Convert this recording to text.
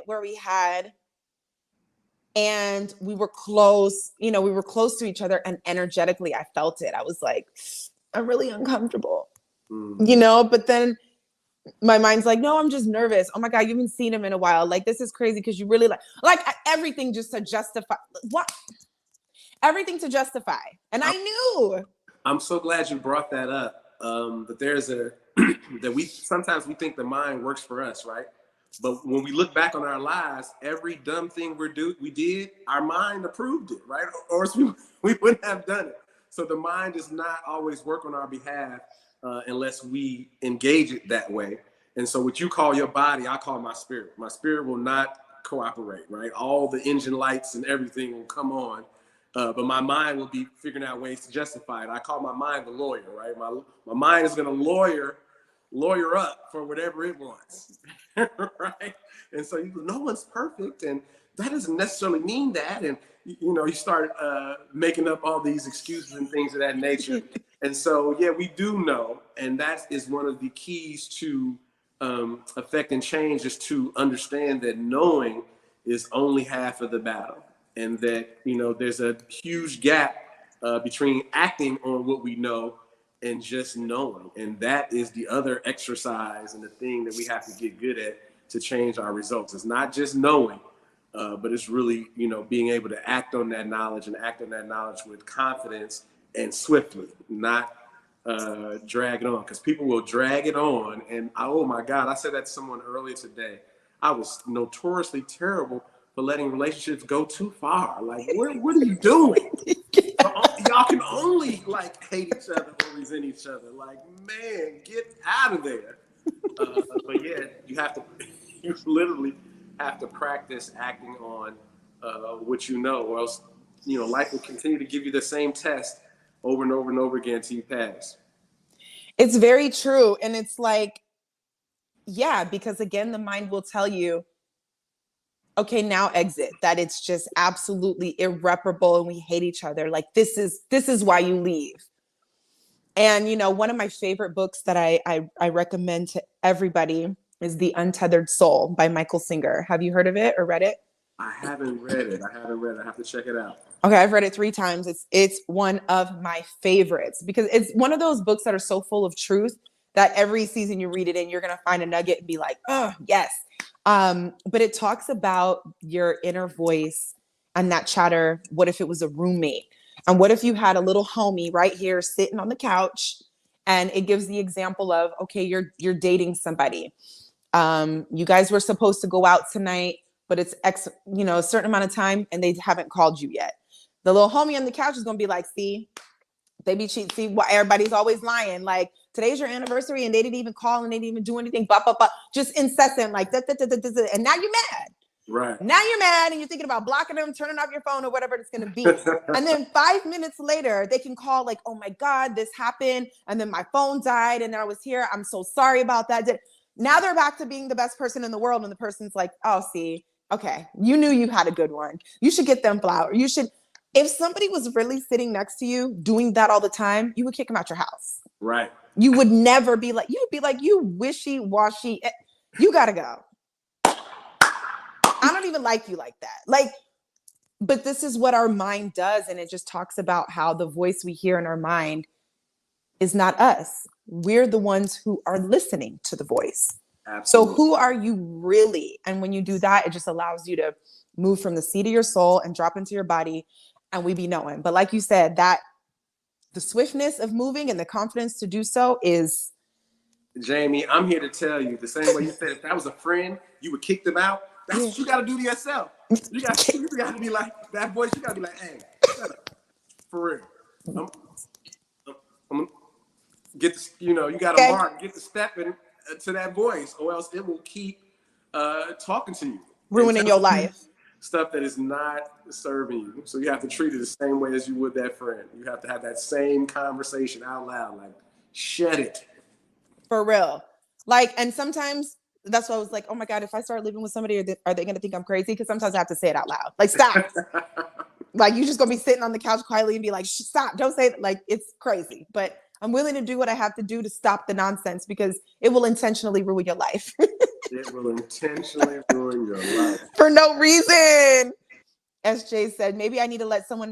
moment where we had, and we were close, we were close to each other, and energetically I felt it. I was like, I'm really uncomfortable, but then my mind's like, no, I'm just nervous. Oh my God, you haven't seen him in a while. Like, this is crazy because you really like everything just to justify what? Everything to justify. And I knew. I'm so glad you brought that up. That there's that sometimes we think the mind works for us, right? But when we look back on our lives, every dumb thing we did, our mind approved it, right? Or else we wouldn't have done it. So the mind does not always work on our behalf unless we engage it that way. And so what you call your body, I call my spirit. My spirit will not cooperate, right? All the engine lights and everything will come on. But my mind will be figuring out ways to justify it. I call my mind the lawyer, right? My mind is going to lawyer up for whatever it wants, right? And so no one's perfect, and that doesn't necessarily mean that. And you start making up all these excuses and things of that nature. And so yeah, we do know, and that is one of the keys to affect and change, is to understand that knowing is only half of the battle. And that, there's a huge gap between acting on what we know and just knowing. And that is the other exercise and the thing that we have to get good at to change our results. It's not just knowing, but it's really, being able to act on that knowledge and act on that knowledge with confidence and swiftly, not drag it on. Because people will drag it on. And oh my God, I said that to someone earlier today. I was notoriously terrible for letting relationships go too far. Like, what are you doing? Y'all can only hate each other or resent each other. Like, man, get out of there. But yeah, you literally have to practice acting on what you know, or else, life will continue to give you the same test over and over and over again until you pass. It's very true. And it's like, yeah, because again, the mind will tell you, okay, now exit, that it's just absolutely irreparable and we hate each other. Like, this is why you leave. And, one of my favorite books that I recommend to everybody is The Untethered Soul by Michael Singer. Have you heard of it or read it? I haven't read it. I have to check it out. Okay, I've read it 3 times. It's one of my favorites because it's one of those books that are so full of truth that every season you read it and you're going to find a nugget and be like, oh, yes. But it talks about your inner voice and that chatter. What if it was a roommate? And what if you had a little homie right here sitting on the couch? And it gives the example of, okay, you're dating somebody. You guys were supposed to go out tonight, but it's a certain amount of time and they haven't called you yet. The little homie on the couch is going to be like, see, they be cheating. See, why everybody's always lying. Like, today's your anniversary and they didn't even call and they didn't even do anything. Just incessant, like, and now you're mad. Right. Now you're mad and you're thinking about blocking them, turning off your phone or whatever it's going to be. And then 5 minutes later, they can call like, oh my God, this happened. And then my phone died and I was here. I'm so sorry about that. Now they're back to being the best person in the world. And the person's like, oh, see, okay, you knew you had a good one. You should get them flowers. If somebody was really sitting next to you doing that all the time, you would kick them out your house. Right. You would never be like, you wishy-washy. You got to go. I don't even like you like that. But this is what our mind does. And it just talks about how the voice we hear in our mind is not us. We're the ones who are listening to the voice. Absolutely. So who are you really? And when you do that, it just allows you to move from the seat of your soul and drop into your body and we be knowing. But like you said, that the swiftness of moving and the confidence to do so is. Jamie, I'm here to tell you the same way you said, if that was a friend, you would kick them out. That's what you got to do to yourself. You got to be like that voice. You got to be like, hey, shut up. For real. I'm get the, you got to mark, get the step to that voice, or else it will keep talking to you. Ruining your life. Stuff that is not serving you. So you have to treat it the same way as you would that friend. You have to have that same conversation out loud, like, shut it. For real. And sometimes that's why I was like, oh my God, if I start living with somebody, are they going to think I'm crazy? Because sometimes I have to say it out loud. Like, stop. You're just going to be sitting on the couch quietly and be like, stop, don't say it. Like, it's crazy. But I'm willing to do what I have to do to stop the nonsense because it will intentionally ruin your life. It will intentionally ruin your life. no reason. SJ said, maybe I need to let someone